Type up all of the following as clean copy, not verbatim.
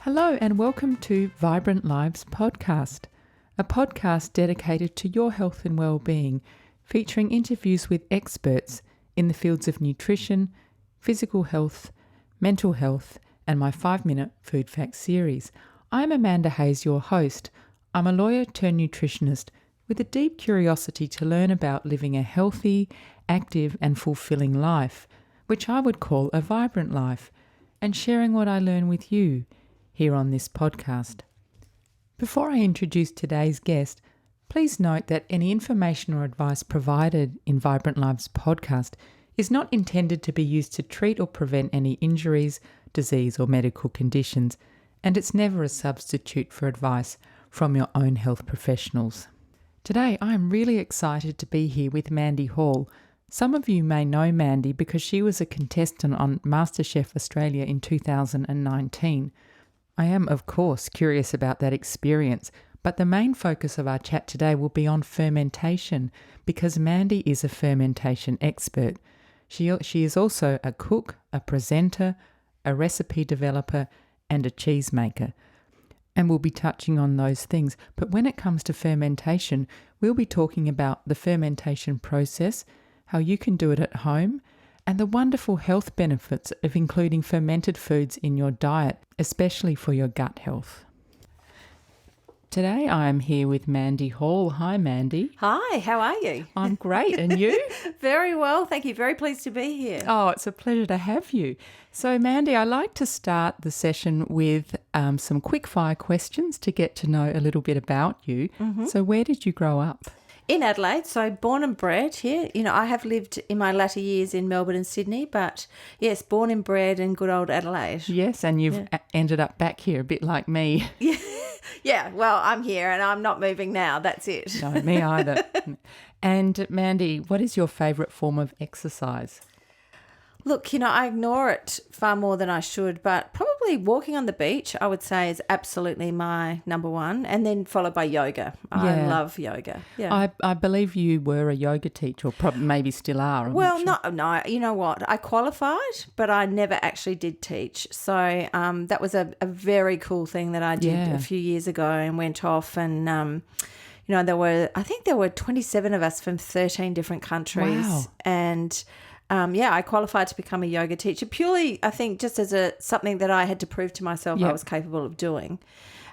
Hello and welcome to Vibrant Lives podcast, a podcast dedicated to your health and well-being, featuring interviews with experts in the fields of nutrition, physical health, mental health, and my 5-minute food facts series. I'm Amanda Hayes, your host. I'm a lawyer turned nutritionist with a deep curiosity to learn about living a healthy, active, and fulfilling life, which I would call a vibrant life, and sharing what I learn with you here on this podcast. Before I introduce today's guest, please note that any information or advice provided in Vibrant Lives podcast is not intended to be used to treat or prevent any injuries, disease or medical conditions, and it's never a substitute for advice from your own health professionals. Today, I am really excited to be here with Mandy Hall. Some of you may know Mandy because she was a contestant on Masterchef Australia in 2019. I am, of course, curious about that experience, but the main focus of our chat today will be on fermentation because Mandy is a fermentation expert. She is also a cook, a presenter, a recipe developer, and a cheesemaker. And we'll be touching on those things. But when it comes to fermentation, we'll be talking about the fermentation process, how you can do it at home, and the wonderful health benefits of including fermented foods in your diet, especially for your gut health. Today I am here with Mandy Hall. Hi, Mandy. Hi, how are you? I'm great. And you? Very well, thank you. Very pleased to be here. Oh, it's a pleasure to have you. So, Mandy, I like to start the session with some quick fire questions to get to know a little bit about you. Mm-hmm. So where did you grow up? In Adelaide, so born and bred here. You know, I have lived in my latter years in Melbourne and Sydney, but yes, born and bred in good old Adelaide. Yes, and you've ended up back here a bit like me. Yeah, well, I'm here and I'm not moving now. That's it. No, me either. And Mandy, what is your favourite form of exercise? Look, you know, I ignore it far more than I should, but probably walking on the beach, I would say, is absolutely my number one, and then followed by yoga. I love yoga. Yeah, I believe you were a yoga teacher, or probably maybe still are. No, you know what? I qualified, but I never actually did teach. So that was a very cool thing that I did a few years ago and went off and you know, I think there were 27 of us from 13 different countries. Wow. And I qualified to become a yoga teacher purely, I think, just as something that I had to prove to myself I was capable of doing.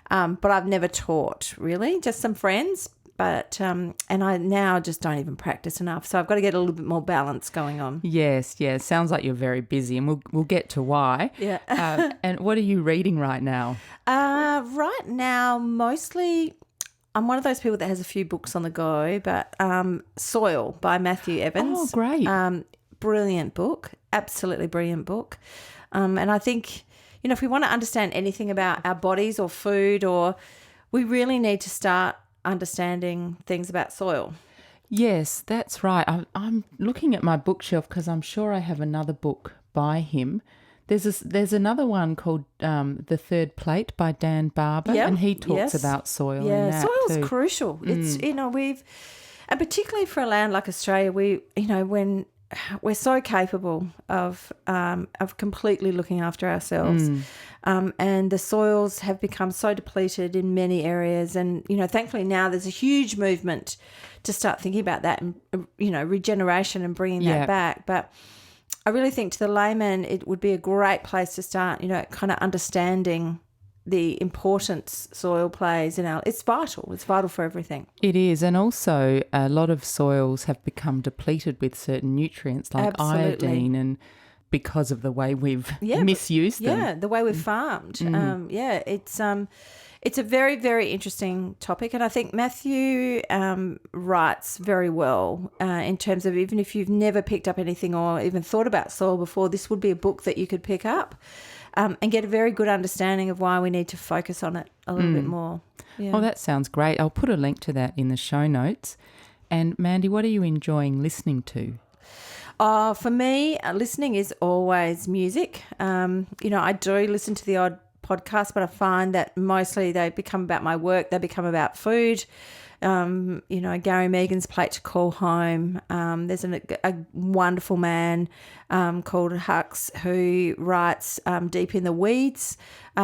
But I've never taught, really, just some friends. But and I now just don't even practice enough. So I've got to get a little bit more balance going on. Yes. Sounds like you're very busy, and we'll get to why. Yeah. And what are you reading right now? Right now, mostly I'm one of those people that has a few books on the go, but Soil by Matthew Evans. Oh, great. Brilliant book, absolutely brilliant book. And I think, you know, if we want to understand anything about our bodies or food, we really need to start understanding things about soil. Yes, that's right. I'm looking at my bookshelf because I'm sure I have another book by him. There's another one called The Third Plate by Dan Barber, and he talks about soil. Yeah, in that soil's too. crucial. It's, you know, and particularly for a land like Australia, when we're so capable of completely looking after ourselves, and the soils have become so depleted in many areas. And you know, thankfully now there's a huge movement to start thinking about that and you know, regeneration and bringing that back. But I really think to the layman, it would be a great place to start. You know, kind of understanding the importance soil plays it's vital. It's vital for everything. It is, and also a lot of soils have become depleted with certain nutrients like iodine, and because of the way we've misused them. Yeah, the way we've farmed. It's a very, very interesting topic, and I think Matthew writes very well in terms of, even if you've never picked up anything or even thought about soil before, this would be a book that you could pick up. And get a very good understanding of why we need to focus on it a little bit more. Yeah. Oh, that sounds great. I'll put a link to that in the show notes. And Mandy, what are you enjoying listening to? For me, listening is always music. You know, I do listen to the odd podcasts, but I find that mostly they become about my work. They become about food. Gary Megan's Plate to Call Home. There's a wonderful man called Hux who writes Deep in the Weeds,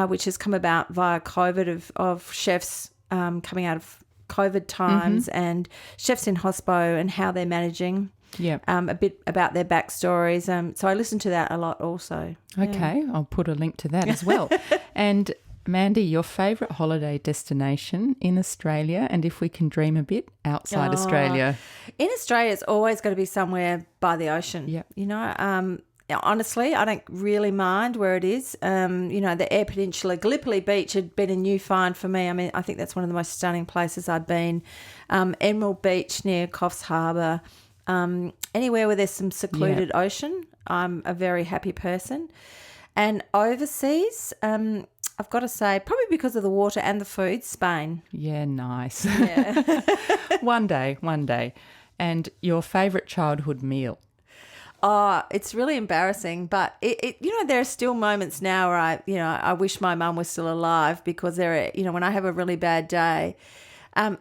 which has come about via COVID of chefs coming out of COVID times and chefs in hospo and how they're managing. Yeah. A bit about their backstories. So I listen to that a lot also. Okay, I'll put a link to that as well. And Mandy, your favourite holiday destination in Australia, and if we can dream a bit, outside Australia? In Australia, it's always got to be somewhere by the ocean. Yep. Honestly, I don't really mind where it is. The Eyre Peninsula, Gallipoli Beach had been a new find for me. I mean, I think that's one of the most stunning places I've been. Emerald Beach near Coffs Harbour. Anywhere where there's some secluded ocean, I'm a very happy person. And overseas, I've got to say, probably because of the water and the food, Spain. Yeah, nice. Yeah. One day. And your favourite childhood meal? Oh, it's really embarrassing, but there are still moments now where I wish my mum was still alive because when I have a really bad day,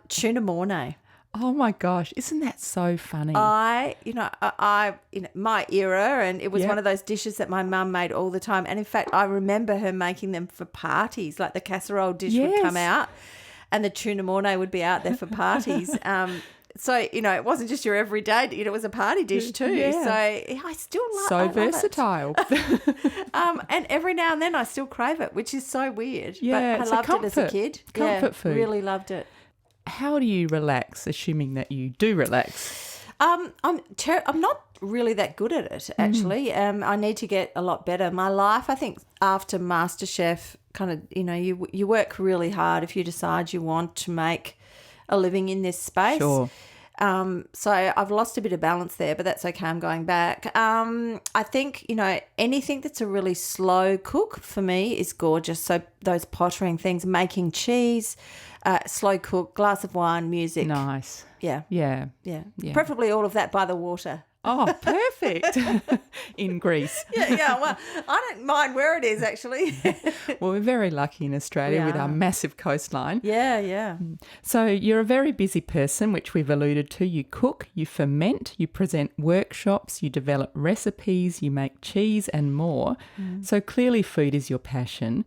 tuna mornay. Oh my gosh, isn't that so funny? My era, and it was one of those dishes that my mum made all the time. And in fact, I remember her making them for parties, like the casserole dish would come out and the tuna mornay would be out there for parties. So, it wasn't just your everyday, it was a party dish too. Yeah. So I still love it. So versatile. And every now and then I still crave it, which is so weird. Yeah, but I loved it as a kid. Comfort food. Really loved it. How do you relax, assuming that you do relax? I'm not really that good at it, actually. I need to get a lot better. My life, I think, after Masterchef, kind of, you work really hard if you decide you want to make a living in this space. Sure. So I've lost a bit of balance there, but that's okay. I'm going back. I think, anything that's a really slow cook for me is gorgeous. So those pottering things, making cheese, slow cook, glass of wine, music. Nice. Yeah. Yeah. Preferably all of that by the water. Oh, perfect. In Greece. Yeah. Well, I don't mind where it is, actually. Well, we're very lucky in Australia with our massive coastline. Yeah. So you're a very busy person, which we've alluded to. You cook, you ferment, you present workshops, you develop recipes, you make cheese and more. So clearly food is your passion.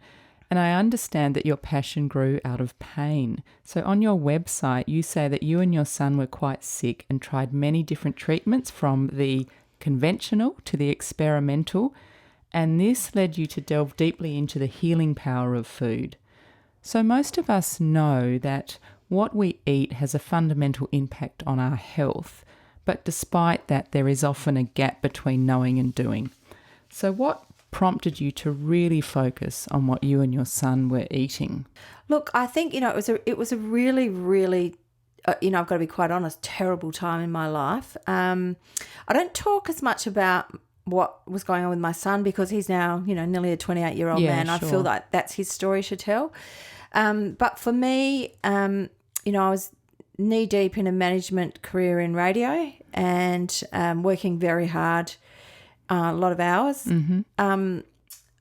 And I understand that your passion grew out of pain. So on your website, you say that you and your son were quite sick and tried many different treatments from the conventional to the experimental, and this led you to delve deeply into the healing power of food. So most of us know that what we eat has a fundamental impact on our health, but despite that, there is often a gap between knowing and doing. So what prompted you to really focus on what you and your son were eating? Look, I think, it was a really, really, I've got to be quite honest, terrible time in my life. I don't talk as much about what was going on with my son because he's now, nearly a 28-year-old man. Sure. I feel like that's his story to tell. But for me, I was knee-deep in a management career in radio and working very hard, a lot of hours.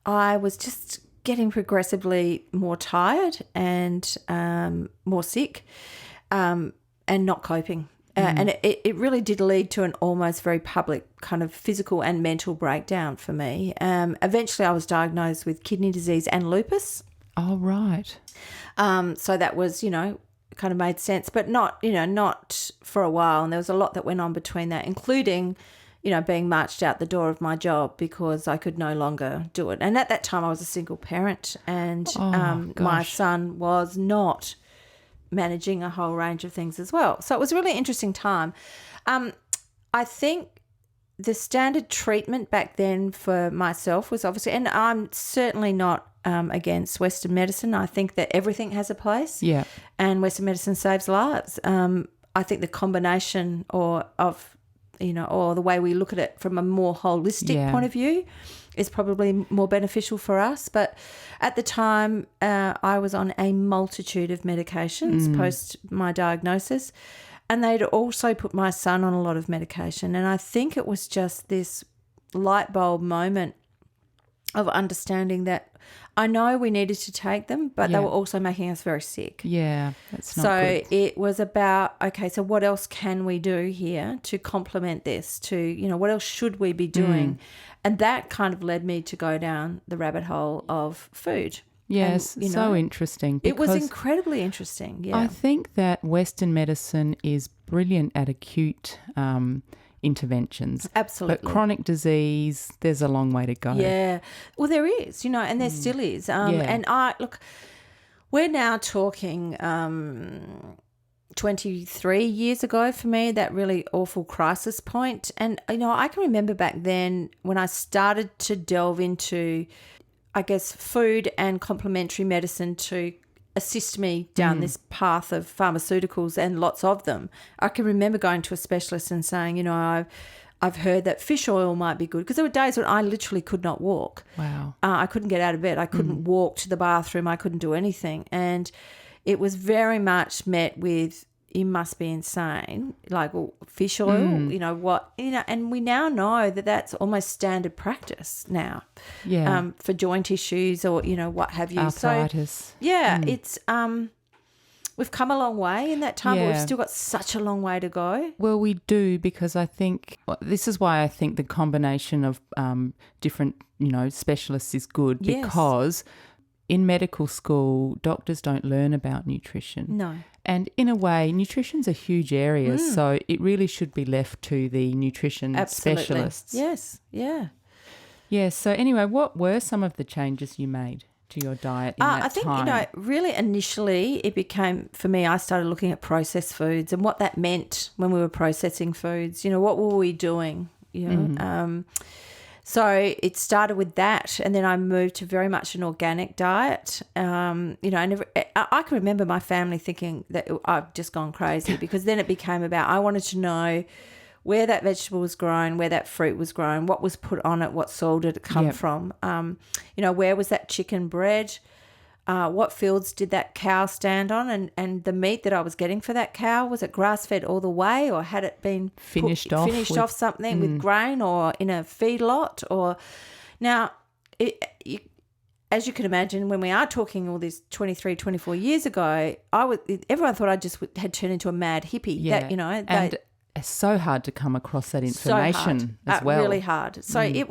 I was just getting progressively more tired and more sick and not coping. And it really did lead to an almost very public kind of physical and mental breakdown for me. Eventually I was diagnosed with kidney disease and lupus. Oh, right. So that was, kind of made sense, but not for a while. And there was a lot that went on between that, including being marched out the door of my job because I could no longer do it. And at that time I was a single parent and my son was not managing a whole range of things as well. So it was a really interesting time. I think the standard treatment back then for myself was obviously, and I'm certainly not against Western medicine. I think that everything has a place. Yeah. And Western medicine saves lives. I think the combination or the way we look at it from a more holistic point of view is probably more beneficial for us. But at the time, I was on a multitude of medications post my diagnosis, and they'd also put my son on a lot of medication. And I think it was just this light bulb moment of understanding that I know we needed to take them, but they were also making us very sick. Yeah, that's not good. So it was about, okay, so what else can we do here to complement this, to, you know, what else should we be doing? And that kind of led me to go down the rabbit hole of food. Yes, and, you so know, interesting. It was incredibly interesting, yeah. I think that Western medicine is brilliant at acute interventions. Absolutely. But chronic disease, there's a long way to go. Yeah. Well, there is, you know, and there still is. And we're now talking 23 years ago for me, that really awful crisis point. And, you know, I can remember back then when I started to delve into, I guess, food and complementary medicine to assist me down this path of pharmaceuticals, and lots of them. I can remember going to a specialist and saying, you know, I've heard that fish oil might be good, because there were days when I literally could not walk. Wow. I couldn't get out of bed. I couldn't walk to the bathroom. I couldn't do anything. And it was very much met with, you must be insane. Like, well, fish oil, you know what, you know, and we now know that that's almost standard practice now. Yeah. For joint issues or, you know, what have you. Arthritis. So, yeah, it's we've come a long way in that time, but we've still got such a long way to go. Well, we do, because I think this is why I think the combination of different, you know, specialists is good, because in medical school, doctors don't learn about nutrition. No. And in a way, nutrition's a huge area, so it really should be left to the nutrition specialists. Yes, yeah. Yes, so anyway, what were some of the changes you made to your diet in that I think, time? you know, really initially it became, for me, I started looking at processed foods and what that meant when we were processing foods. You know, what were we doing? You know, so it started with that, and then I moved to very much an organic diet. You know, I can remember my family thinking that I've just gone crazy, because then it became about, I wanted to know where that vegetable was grown, where that fruit was grown, what was put on it, what soil did it come from, you know, where was that chicken bred, what fields did that cow stand on, and the meat that I was getting for that cow, was it grass-fed all the way, or had it been finished off something with grain, or in a feedlot? Or now, as you can imagine, when we are talking all this 23, 24 years ago, everyone thought I just had turned into a mad hippie. Yeah, that, you know, and it's so hard to come across that information as well. Really hard. So it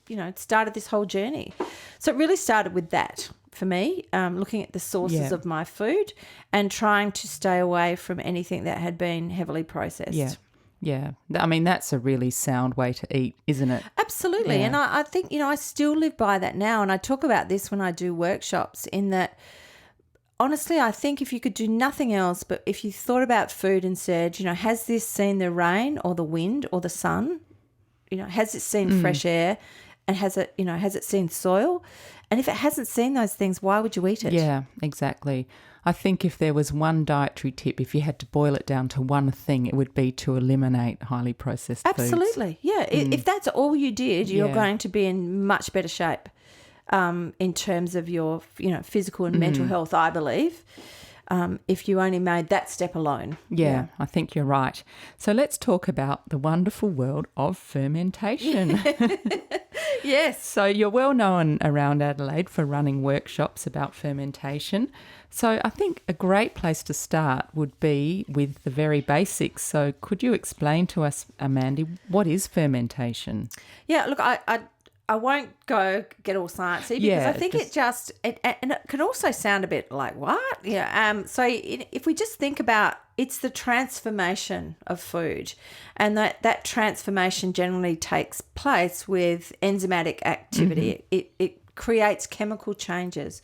you know, it started this whole journey. So it really started with that for me, looking at the sources of my food and trying to stay away from anything that had been heavily processed. Yeah. I mean, that's a really sound way to eat, isn't it? Absolutely. Yeah. And I think, you know, I still live by that now. And I talk about this when I do workshops, in that, honestly, I think if you could do nothing else, but if you thought about food and said, you know, has this seen the rain or the wind or the sun? You know, has it seen fresh air, and has it seen soil? And if it hasn't seen those things, why would you eat it? Yeah, exactly. I think if there was one dietary tip, if you had to boil it down to one thing, it would be to eliminate highly processed foods. Absolutely. Yeah. If that's all you did, you're going to be in much better shape in terms of your, you know, physical and mental health, I believe. If you only made that step alone. Yeah, I think you're right. So let's talk about the wonderful world of fermentation. Yes. So you're well known around Adelaide for running workshops about fermentation. So I think a great place to start would be with the very basics. So could you explain to us, Mandy, what is fermentation? Yeah, look, I won't go get all sciencey, because I think and it can also sound a bit like, what? Yeah. So if we just think about, it's the transformation of food, and that transformation generally takes place with enzymatic activity. It creates chemical changes.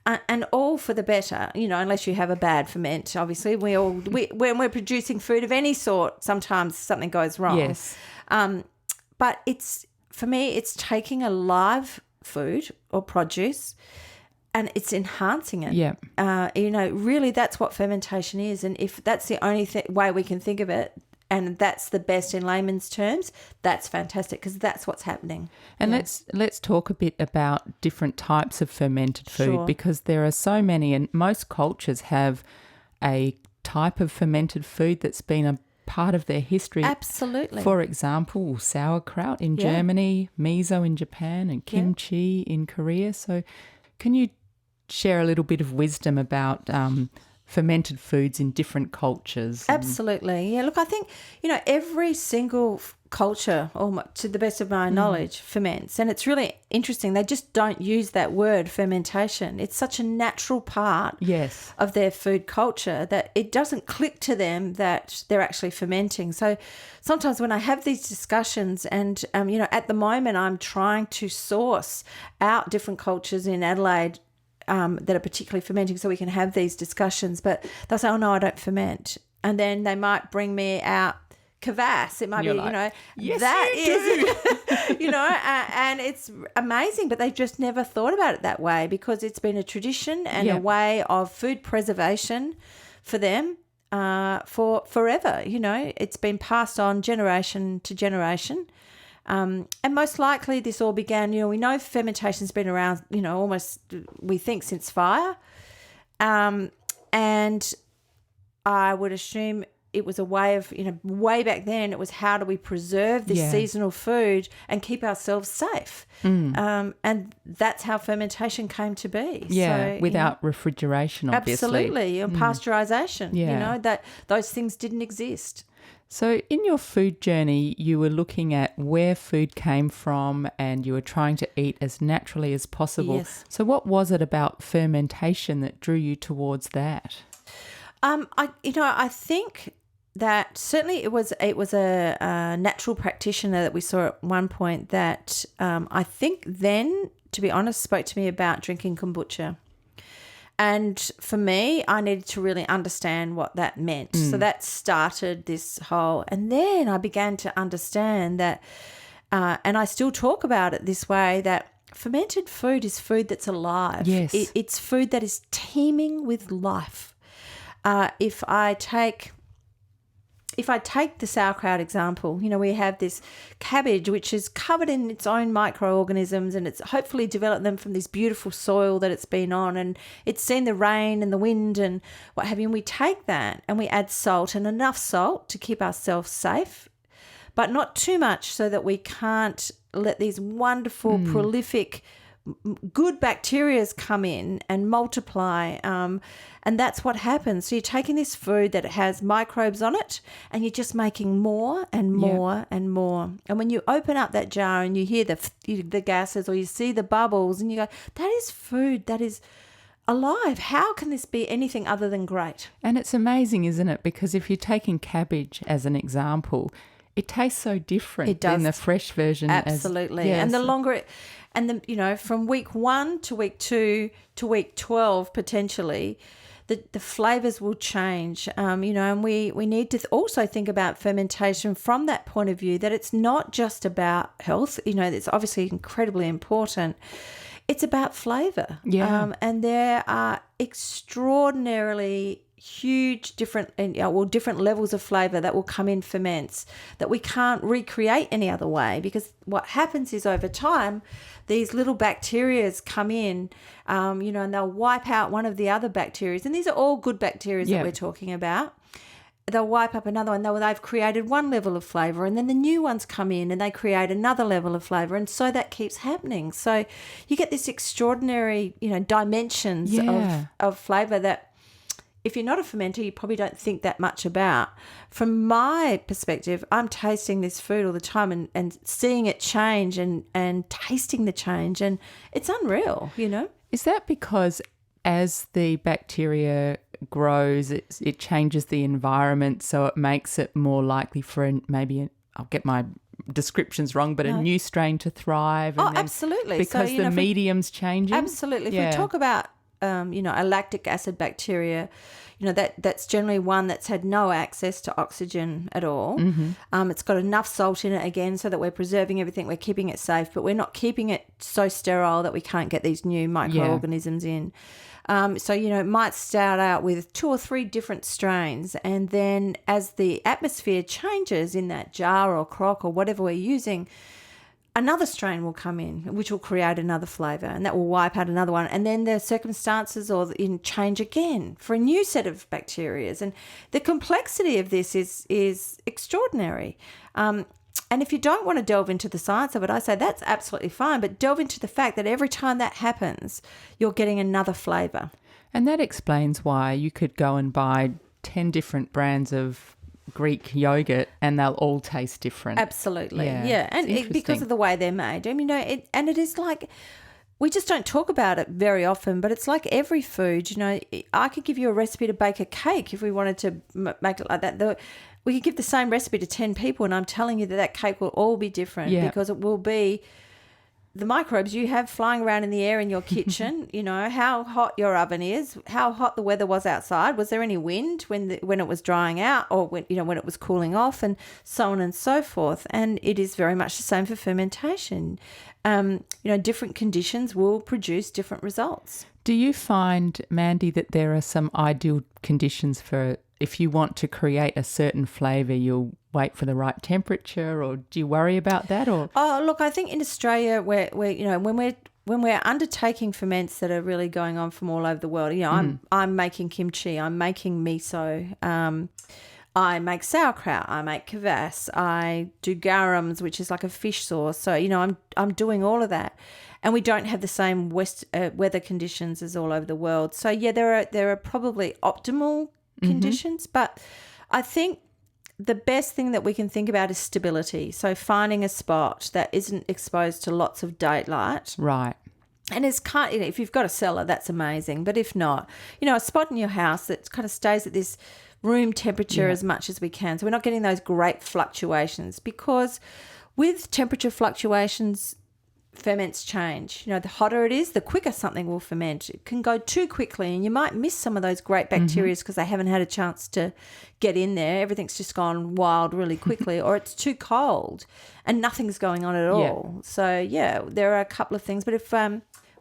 And all for the better, you know, unless you have a bad ferment. Obviously, when we're producing food of any sort, sometimes something goes wrong. Yes. But for me, it's taking a live food or produce and it's enhancing it. Yeah. You know, really that's what fermentation is. And if that's the only way we can think of it, and that's the best in layman's terms, that's fantastic, because that's what's happening. And let's talk a bit about different types of fermented food, because there are so many, and most cultures have a type of fermented food that's been a part of their history. Absolutely. For example, sauerkraut in Germany, miso in Japan, and kimchi in Korea. So can you share a little bit of wisdom about fermented foods in different cultures? Absolutely. Yeah, look, I think, every single culture, to the best of my knowledge, ferments. And it's really interesting. They just don't use that word fermentation. It's such a natural part of their food culture that it doesn't click to them that they're actually fermenting. So sometimes when I have these discussions and, at the moment I'm trying to source out different cultures in Adelaide that are particularly fermenting so we can have these discussions, but they'll say, oh, no, I don't ferment. And then they might bring me out kvass. It might be, like, yes, that you is, and it's amazing, but they've just never thought about it that way because it's been a tradition and a way of food preservation for them for forever. It's been passed on generation to generation. And most likely this all began, we know fermentation's been around, almost, we think, since fire. And I would assume it was a way of, way back then, it was how do we preserve this seasonal food and keep ourselves safe? And that's how fermentation came to be. Yeah, so, without refrigeration, obviously. Absolutely, and pasteurization, that those things didn't exist. So in your food journey, you were looking at where food came from and you were trying to eat as naturally as possible. Yes. So what was it about fermentation that drew you towards that? I think that certainly it was a natural practitioner that we saw at one point that I think then, to be honest, spoke to me about drinking kombucha. And for me, I needed to really understand what that meant. So that started this whole, and then I began to understand that, and I still talk about it this way, that fermented food is food that's alive. Yes. It's food that is teeming with life. If I take the sauerkraut example, we have this cabbage which is covered in its own microorganisms and it's hopefully developed them from this beautiful soil that it's been on and it's seen the rain and the wind and what have you. And we take that and we add salt and enough salt to keep ourselves safe, but not too much so that we can't let these wonderful, prolific, good bacteria come in and multiply, and that's what happens. So you're taking this food that has microbes on it and you're just making more and more and more. And when you open up that jar and you hear the gases or you see the bubbles and you go, that is food that is alive. How can this be anything other than great? And it's amazing, isn't it? Because if you're taking cabbage as an example, it tastes so different than the fresh version. Absolutely. And the longer it... And from week 1 to week 2 to week 12 potentially, the flavours will change. And we need to also think about fermentation from that point of view, that it's not just about health. It's obviously incredibly important. It's about flavour. Yeah. And there are extraordinarily huge different levels of flavour that will come in ferments that we can't recreate any other way, because what happens is over time these little bacteria come in, and they'll wipe out one of the other bacteria, and these are all good bacteria that we're talking about. They'll wipe up another one. They've created one level of flavour, and then the new ones come in and they create another level of flavour, and so that keeps happening. So you get this extraordinary dimensions of flavour that, if you're not a fermenter, you probably don't think that much about. From my perspective, I'm tasting this food all the time and seeing it change and tasting the change, and it's unreal, Is that because as the bacteria grows, it changes the environment, so it makes it more likely for I'll get my descriptions wrong, but a new strain to thrive? And absolutely. Because the medium's changing? Absolutely. If we talk about a lactic acid bacteria, that's generally one that's had no access to oxygen at all. Mm-hmm. It's got enough salt in it again so that we're preserving everything, we're keeping it safe, but we're not keeping it so sterile that we can't get these new microorganisms in. So, it might start out with 2 or 3 different strains, and then as the atmosphere changes in that jar or crock or whatever we're using, another strain will come in, which will create another flavour, and that will wipe out another one. And then the circumstances change again for a new set of bacteria. And the complexity of this is extraordinary. And if you don't want to delve into the science of it, I say that's absolutely fine, but delve into the fact that every time that happens, you're getting another flavour. And that explains why you could go and buy 10 different brands of Greek yogurt and they'll all taste different. Absolutely, yeah. And because of the way they're made. I mean, and it is like, we just don't talk about it very often, but it's like every food. I could give you a recipe to bake a cake if we wanted to make it like that. We could give the same recipe to 10 people, and I'm telling you that cake will all be different because it will be the microbes you have flying around in the air in your kitchen, how hot your oven is, how hot the weather was outside, was there any wind when it was drying out, or when it was cooling off, and so on and so forth. And it is very much the same for fermentation. Different conditions will produce different results. Do you find, Mandy, that there are some ideal conditions for, if you want to create a certain flavour, you'll wait for the right temperature, or do you worry about that? Or look, I think in Australia, where when we're undertaking ferments that are really going on from all over the world, I'm making kimchi, I'm making miso, I make sauerkraut, I make kvass, I do garums, which is like a fish sauce. So I'm doing all of that, and we don't have the same weather conditions as all over the world. So there are probably optimal conditions, but I think the best thing that we can think about is stability. So finding a spot that isn't exposed to lots of daylight. Right. And if you've got a cellar, that's amazing. But if not, a spot in your house that kind of stays at this room temperature as much as we can. So we're not getting those great fluctuations, because with temperature fluctuations, ferments change. The hotter it is, the quicker something will ferment. It can go too quickly, and you might miss some of those great bacteria because they haven't had a chance to get in there. Everything's just gone wild really quickly, or it's too cold and nothing's going on at all. So, there are a couple of things. But if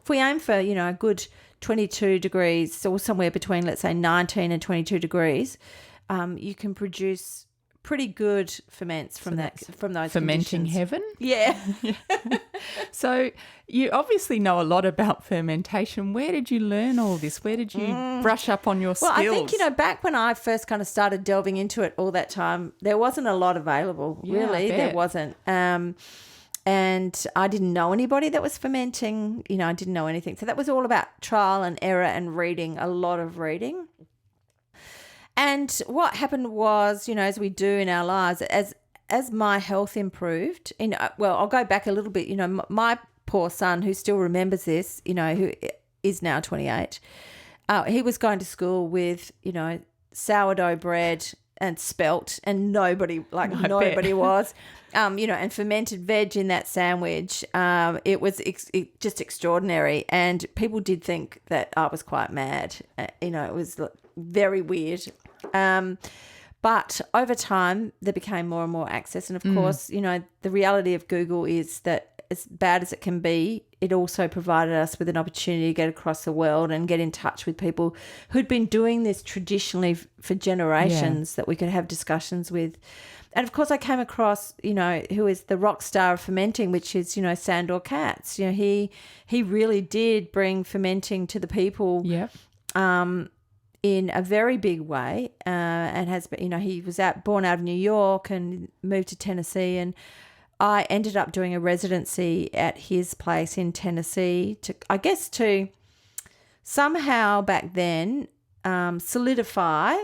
we aim for, a good 22 degrees, or somewhere between, let's say, 19 and 22 degrees, you can produce pretty good ferments from those fermenting conditions. Heaven. Yeah. So you obviously know a lot about fermentation. Where did you learn all this? Where did you brush up on your skills? Well, I think, back when I first kind of started delving into it all that time, there wasn't a lot available, really. There wasn't. And I didn't know anybody that was fermenting. I didn't know anything. So that was all about trial and error and reading, a lot of reading. And what happened was, as we do in our lives, as my health improved, I'll go back a little bit. My poor son, who still remembers this, who is now 28, he was going to school with, sourdough bread and spelt, and nobody was, and fermented veg in that sandwich. It was just extraordinary, and people did think that I was quite mad. It was very weird. But over time, there became more and more access. And, of course, the reality of Google is that as bad as it can be, it also provided us with an opportunity to get across the world and get in touch with people who'd been doing this traditionally for generations that we could have discussions with. And, of course, I came across, who is the rock star of fermenting, which is, Sandor Katz. He really did bring fermenting to the people. Yeah. In a very big way, and has been, he was born out of New York and moved to Tennessee, and I ended up doing a residency at his place in Tennessee to somehow back then try and solidify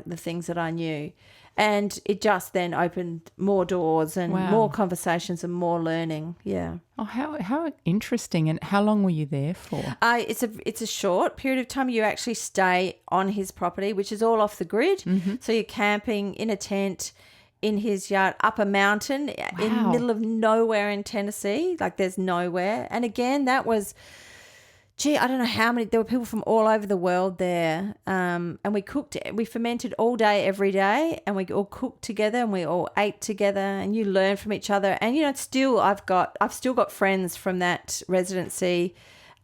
the things that I knew. And it just then opened more doors and more conversations and more learning. Yeah. Oh, how interesting! And how long were you there for? It's a short period of time. You actually stay on his property, which is all off the grid. Mm-hmm. So you're camping in a tent in his yard, up a mountain in the middle of nowhere in Tennessee. Like, there's nowhere. And again, that was, I don't know how many. There were people from all over the world there, and we fermented all day, every day, and we all cooked together, and we all ate together, and you learn from each other. And I've still got friends from that residency,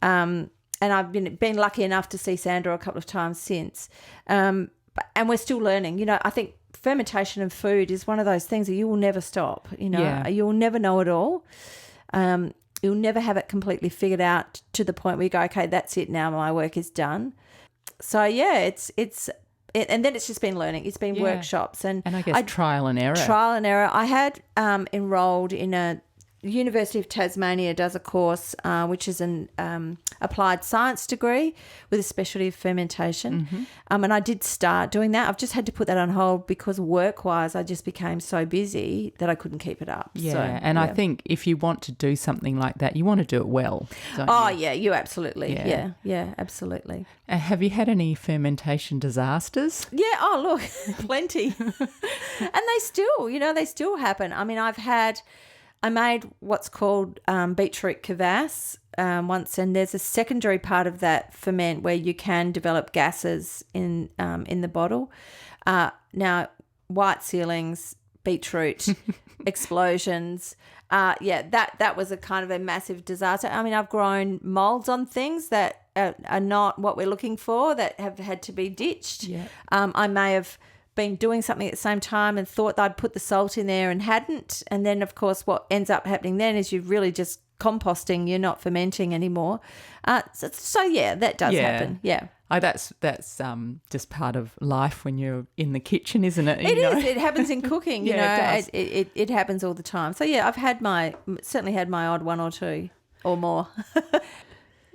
and I've been lucky enough to see Sandra a couple of times since, and we're still learning. I think fermentation of food is one of those things that you will never stop. You'll never know it all. You'll never have it completely figured out to the point where you go, okay, that's it now, my work is done. So, yeah, and then it's just been learning. It's been workshops. And I guess trial and error. Trial and error. I had enrolled in a University of Tasmania does a course which is an applied science degree with a specialty of fermentation. And I did start doing that. I've just had to put that on hold because work-wise I just became so busy that I couldn't keep it up. Yeah, I think if you want to do something like that, you want to do it well, don't you? Yeah, you absolutely. Yeah, absolutely. Have you had any fermentation disasters? Yeah, look, plenty. And they still happen. I mean, I made what's called beetroot kvass once, and there's a secondary part of that ferment where you can develop gases in the bottle. Now, white ceilings, beetroot explosions. That was a kind of a massive disaster. I mean, I've grown molds on things that are not what we're looking for, that have had to be ditched. Yeah. I may have been doing something at the same time and thought that I'd put the salt in there and hadn't. And then, of course, what ends up happening then is you're really just composting. You're not fermenting anymore. So that does happen. Yeah. That's just part of life when you're in the kitchen, isn't it? It is. It happens in cooking. It does. It happens all the time. So, yeah, I've certainly had my odd one or two or more.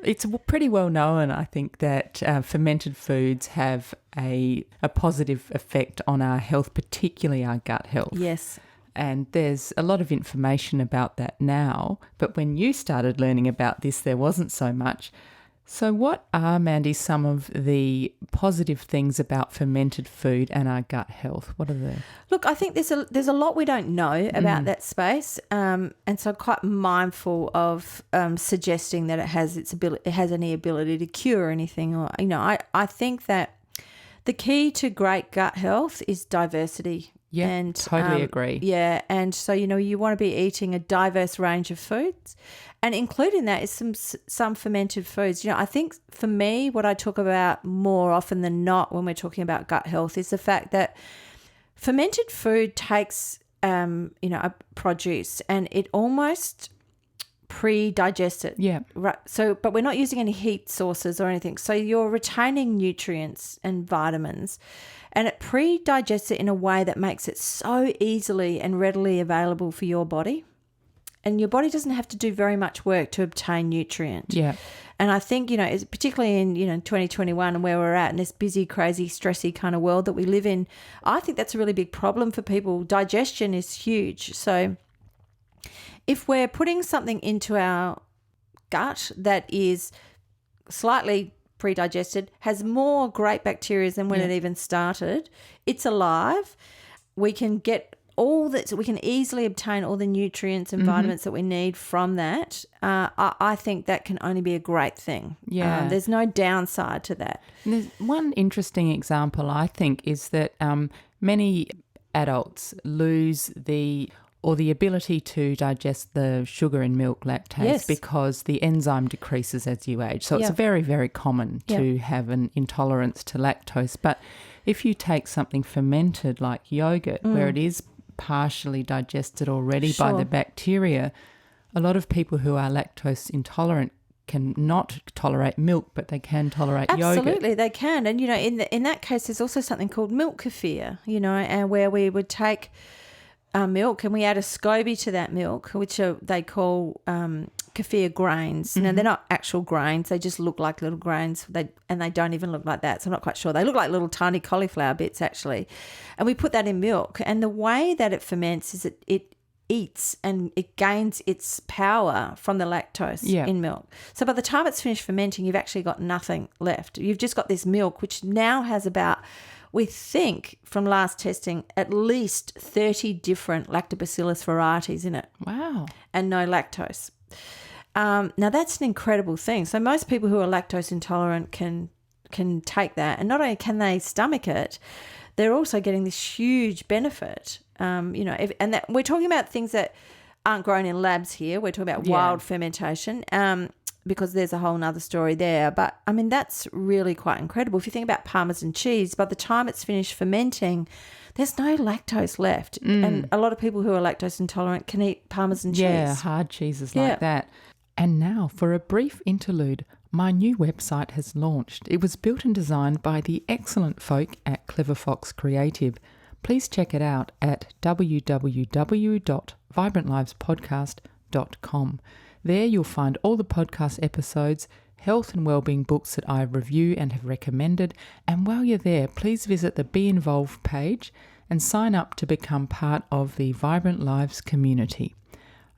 It's pretty well known, I think, that fermented foods have a positive effect on our health, particularly our gut health. Yes. And there's a lot of information about that now, but when you started learning about this, there wasn't so much. So what are, Mandy, some of the positive things about fermented food and our gut health? What are they? Look, I think there's a lot we don't know about that space, and so I'm quite mindful of suggesting that it has any ability to cure anything. Or I think that the key to great gut health is diversity. Yeah, and totally agree. Yeah, and so you want to be eating a diverse range of foods, and included in that is some fermented foods. I think for me, what I talk about more often than not when we're talking about gut health is the fact that fermented food takes a produce and it almost pre-digest it. Yeah. Right. So, but we're not using any heat sources or anything. So you're retaining nutrients and vitamins, and it pre-digests it in a way that makes it so easily and readily available for your body. And your body doesn't have to do very much work to obtain nutrient. Yeah. And I think, it's particularly in, 2021 and where we're at in this busy, crazy, stressy kind of world that we live in, I think that's a really big problem for people. Digestion is huge. So if we're putting something into our gut that is slightly pre-digested, has more great bacteria than when it even started, it's alive, we can get all that, so we can easily obtain all the nutrients and vitamins that we need from that. I think that can only be a great thing. Yeah. There's no downside to that. And there's one interesting example, I think, is that many adults lose the ability to digest the sugar in milk, lactase, because the enzyme decreases as you age. So it's very, very common to have an intolerance to lactose. But if you take something fermented like yogurt, where it is partially digested already by the bacteria, a lot of people who are lactose intolerant can not tolerate milk, but they can tolerate yogurt. Absolutely, they can. And, in that case, there's also something called milk kefir, and where we would take milk and we add a SCOBY to that milk, which they call kefir grains. Now, they're not actual grains. They just look like little grains, and they don't even look like that, so I'm not quite sure. They look like little tiny cauliflower bits, actually. And we put that in milk, and the way that it ferments is it eats and it gains its power from the lactose in milk. So by the time it's finished fermenting, you've actually got nothing left. You've just got this milk, which now has about, we think from last testing, at least 30 different lactobacillus varieties in it. Wow. And no lactose. Now, that's an incredible thing. So most people who are lactose intolerant can take that. And not only can they stomach it, they're also getting this huge benefit. And we're talking about things that aren't grown in labs here. We're talking about wild fermentation. because there's a whole nother story there. But, I mean, that's really quite incredible. If you think about Parmesan cheese, by the time it's finished fermenting, there's no lactose left. And a lot of people who are lactose intolerant can eat Parmesan cheese. Yeah, hard cheeses like that. And now for a brief interlude. My new website has launched. It was built and designed by the excellent folk at Clever Fox Creative. Please check it out at www.vibrantlivespodcast.com. There you'll find all the podcast episodes, health and wellbeing books that I review and have recommended. And while you're there, please visit the Be Involved page and sign up to become part of the Vibrant Lives community.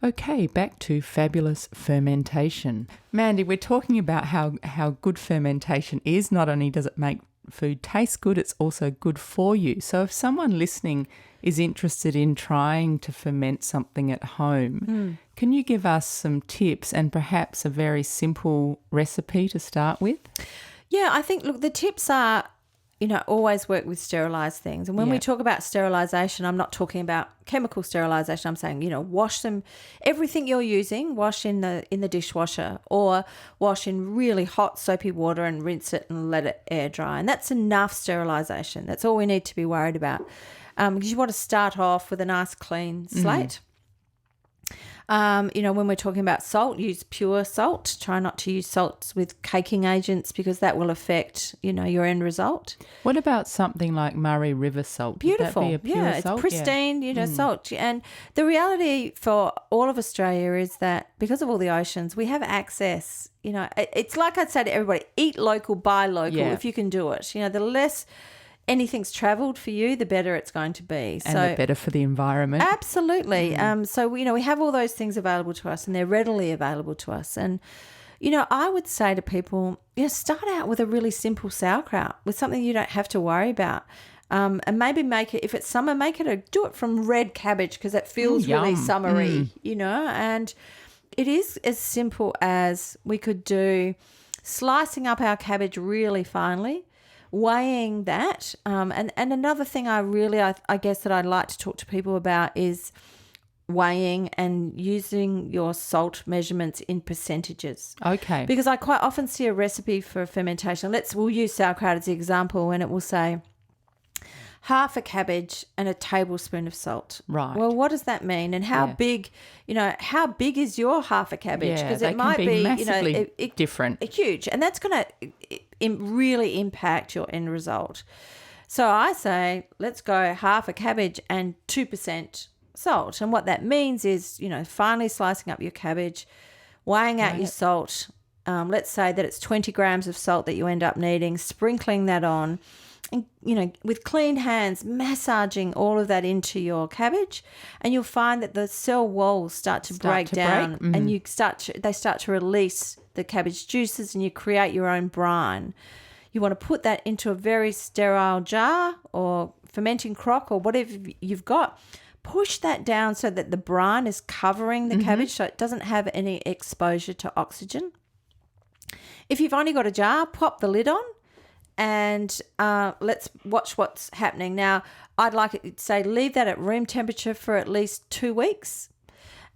Okay, back to fabulous fermentation. Mandy, we're talking about how good fermentation is. Not only does it make food taste good, it's also good for you. So if someone listening is interested in trying to ferment something at home, can you give us some tips and perhaps a very simple recipe to start with? Yeah, I think, look, the tips are, always work with sterilised things. And when we talk about sterilisation, I'm not talking about chemical sterilisation. I'm saying, wash them, everything you're using, wash in the dishwasher or wash in really hot soapy water and rinse it and let it air dry. And that's enough sterilisation. That's all we need to be worried about. Because you want to start off with a nice clean slate. When we're talking about salt, use pure salt. Try not to use salts with caking agents because that will affect, your end result. What about something like Murray River salt? Beautiful. Would that be a pure it's salt? pristine, salt. And the reality for all of Australia is that because of all the oceans, we have access. It's like I'd say to everybody, eat local, buy local if you can do it. The less anything's travelled for you, the better it's going to be. And the better for the environment. Absolutely. So, we have all those things available to us and they're readily available to us. And, I would say to people, start out with a really simple sauerkraut, with something you don't have to worry about. And maybe make it, if it's summer, do it from red cabbage because it feels really summery, and it is as simple as we could do slicing up our cabbage really finely, weighing that. And another thing I guess that I'd like to talk to people about is weighing and using your salt measurements in percentages. Okay. Because I quite often see a recipe for fermentation. We'll use sauerkraut as the example, and it will say half a cabbage and a tablespoon of salt. Right. Well, what does that mean? And how big, how big is your half a cabbage? Because it might be massively different. Huge. And that's going to really impact your end result. So I say, let's go half a cabbage and 2% salt. And what that means is, finally slicing up your cabbage, weighing out your salt. Let's say that it's 20 grams of salt that you end up needing, sprinkling that on. And, with clean hands, massaging all of that into your cabbage, and you'll find that the cell walls start to break down and they start to release the cabbage juices and you create your own brine. You want to put that into a very sterile jar or fermenting crock or whatever you've got. Push that down so that the brine is covering the cabbage so it doesn't have any exposure to oxygen. If you've only got a jar, pop the lid on. And let's watch what's happening. Now, I'd like to say leave that at room temperature for at least 2 weeks.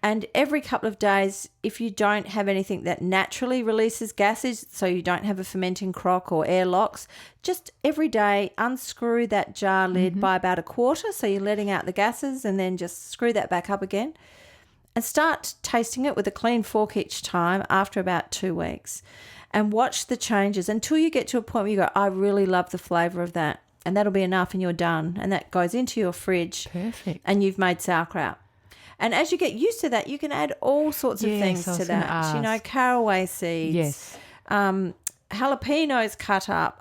And every couple of days, if you don't have anything that naturally releases gases, so you don't have a fermenting crock or air locks, just every day unscrew that jar lid by about a quarter, so you're letting out the gases, and then just screw that back up again. And start tasting it with a clean fork each time after about 2 weeks. And watch the changes until you get to a point where you go, I really love the flavour of that. And that'll be enough and you're done. And that goes into your fridge. Perfect. And you've made sauerkraut. And as you get used to that, you can add all sorts of things to that. Caraway seeds. Yes. Jalapenos cut up,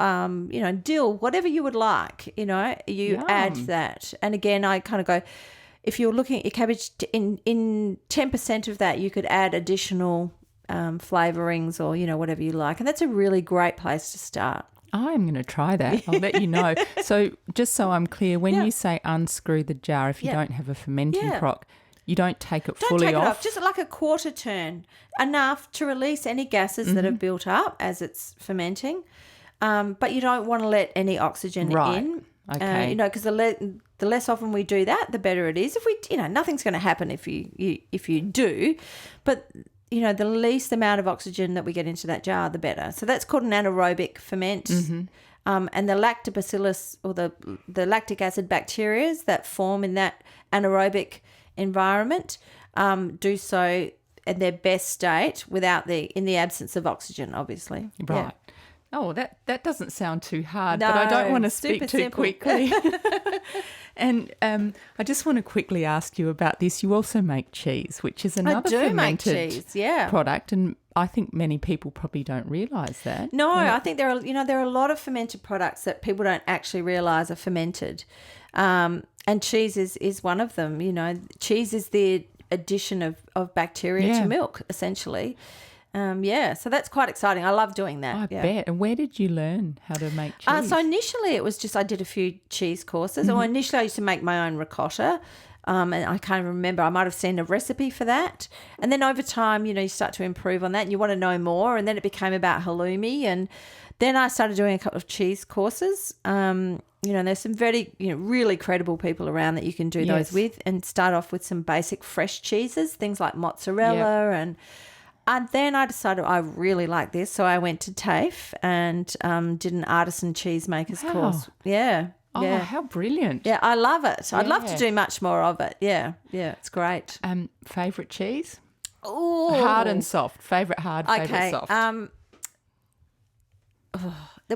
dill, whatever you would like, you add that. And again, I kind of go, if you're looking at your cabbage, in 10% of that, you could add additional flavourings or, whatever you like. And that's a really great place to start. I'm going to try that. I'll let you know. So just so I'm clear, when you say unscrew the jar, if you don't have a fermenting crock, you don't take it fully off? Just like a quarter turn, enough to release any gases that have built up as it's fermenting. But you don't want to let any oxygen in. Okay. Because the less often we do that, the better it is. If we, nothing's going to happen if you do. But the least amount of oxygen that we get into that jar, the better. So that's called an anaerobic ferment. Mm-hmm. And the lactobacillus, or the lactic acid bacteria that form in that anaerobic environment do so in their best state in the absence of oxygen, obviously. Right. Yeah. Oh, that doesn't sound too hard, No, but I don't want to speak too simple. quickly. And I just want to quickly ask you about this. You also make cheese, which is another fermented cheese, yeah. product, and I think many people probably don't realise that. No, I think there are a lot of fermented products that people don't actually realise are fermented, and cheese is one of them. Cheese is the addition of bacteria to milk, essentially. So that's quite exciting. I love doing that. I bet. And where did you learn how to make cheese? So initially it was just I did a few cheese courses. Mm-hmm. Or initially I used to make my own ricotta. And I can't remember. I might have seen a recipe for that. And then over time, you start to improve on that and you want to know more. And then it became about halloumi. And then I started doing a couple of cheese courses. There's some very, really credible people around that you can do those with, and start off with some basic fresh cheeses, things like mozzarella. And then I decided I really like this. So I went to TAFE and did an artisan cheesemaker's course. Yeah. Oh, yeah. how brilliant. Yeah, I love it. I'd love to do much more of it. Yeah, it's great. Favourite cheese? Oh, hard and soft. Favourite hard, favourite soft.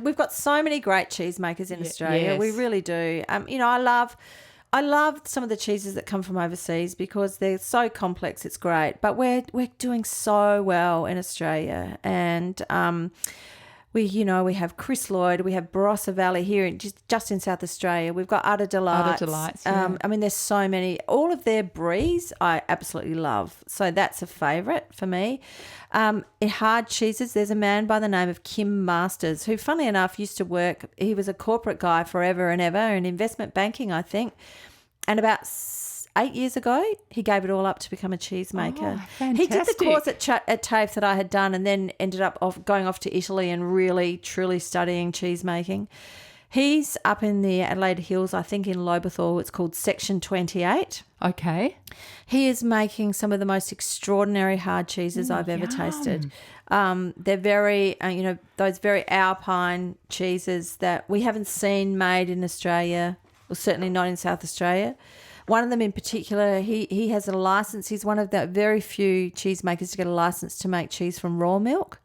We've got so many great cheesemakers in Australia. Yes. We really do. I love some of the cheeses that come from overseas because they're so complex. It's great, but we're doing so well in Australia, and we have Chris Lloyd, we have Barossa Valley here, just in South Australia. We've got Utter Delights. Utter Delights. Yeah. There's so many. All of their bries I absolutely love, so that's a favourite for me. In hard cheeses, there's a man by the name of Kim Masters who, funnily enough, used to work. He was a corporate guy forever and ever in investment banking, I think. And about 8 years ago, he gave it all up to become a cheesemaker. Oh, fantastic. He did the course at TAFE that I had done, and then ended up going off to Italy and really, truly studying cheesemaking. He's up in the Adelaide Hills, I think in Lobethal. It's called Section 28. Okay. He is making some of the most extraordinary hard cheeses I've ever tasted. They're very, those very alpine cheeses that we haven't seen made in Australia, or certainly not in South Australia. One of them in particular, he has a license. He's one of the very few cheesemakers to get a license to make cheese from raw milk.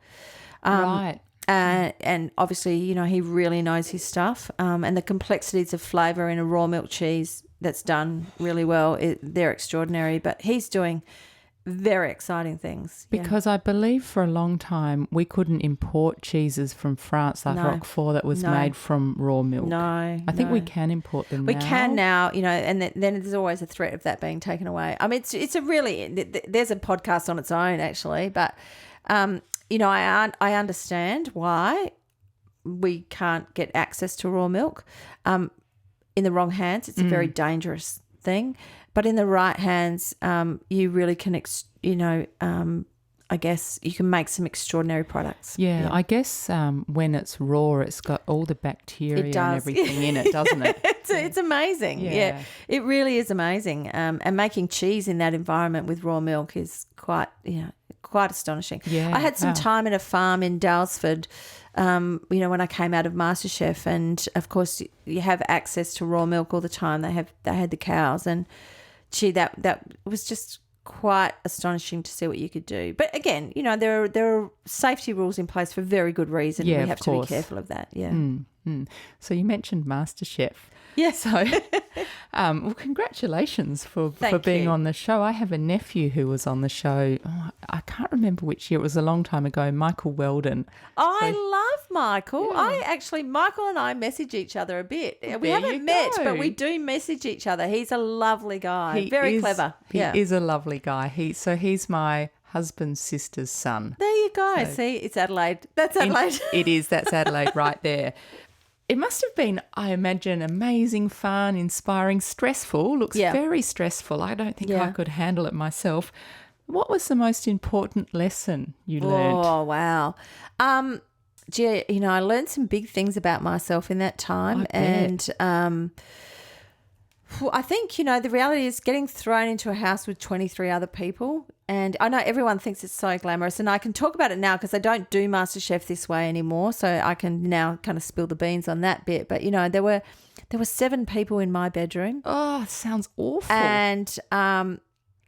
Right. And obviously, he really knows his stuff. And the complexities of flavour in a raw milk cheese that's done really well, they're extraordinary. But he's doing very exciting things. Because I believe for a long time we couldn't import cheeses from France like Roquefort that was made from raw milk. No. I think we can import them now. We can now, and then there's always a threat of that being taken away. I mean, it's a really, there's a podcast on its own actually, but, I understand why we can't get access to raw milk. In the wrong hands, it's a very dangerous thing. But in the right hands, you really can, I guess you can make some extraordinary products. Yeah. I guess when it's raw, it's got all the bacteria and everything in it, doesn't it? It's amazing. Yeah. It really is amazing. And making cheese in that environment with raw milk is quite astonishing. Yeah. I had some time in a farm in Dalesford, when I came out of Masterchef, and of course you have access to raw milk all the time. They had the cows, and gee, that was just quite astonishing to see what you could do. But again, there are safety rules in place for very good reason. Yeah, we have to be careful of that. Yeah. So you mentioned Masterchef. Yeah. So, well, congratulations for being on the show. I have a nephew who was on the show. Oh, I can't remember which year. It was a long time ago. Michael Weldon. I love Michael. Yeah. Michael and I message each other a bit. We haven't met, but we do message each other. He's a lovely guy. Very clever. He is a lovely guy. He's my husband's sister's son. There you go. So, see, it's Adelaide. That's Adelaide. It is. That's Adelaide right there. It must have been, I imagine, amazing, fun, inspiring, stressful. Looks very stressful. I don't think I could handle it myself. What was the most important lesson you learned? Oh, wow. I learned some big things about myself in that time. And Well, I think, the reality is getting thrown into a house with 23 other people. And I know everyone thinks it's so glamorous, and I can talk about it now because I don't do Masterchef this way anymore. So I can now kind of spill the beans on that bit. But, there were 7 people in my bedroom. Oh, it sounds awful. And,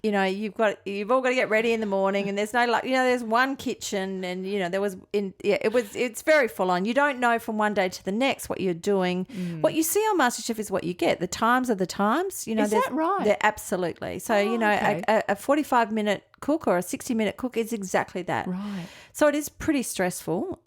you've all got to get ready in the morning, and there's no there's one kitchen, and it's very full on. You don't know from one day to the next what you're doing. What you see on MasterChef is what you get. The times are the times. Is that right? They're absolutely. So okay. a 45-minute cook or a 60-minute cook is exactly that. Right. So it is pretty stressful.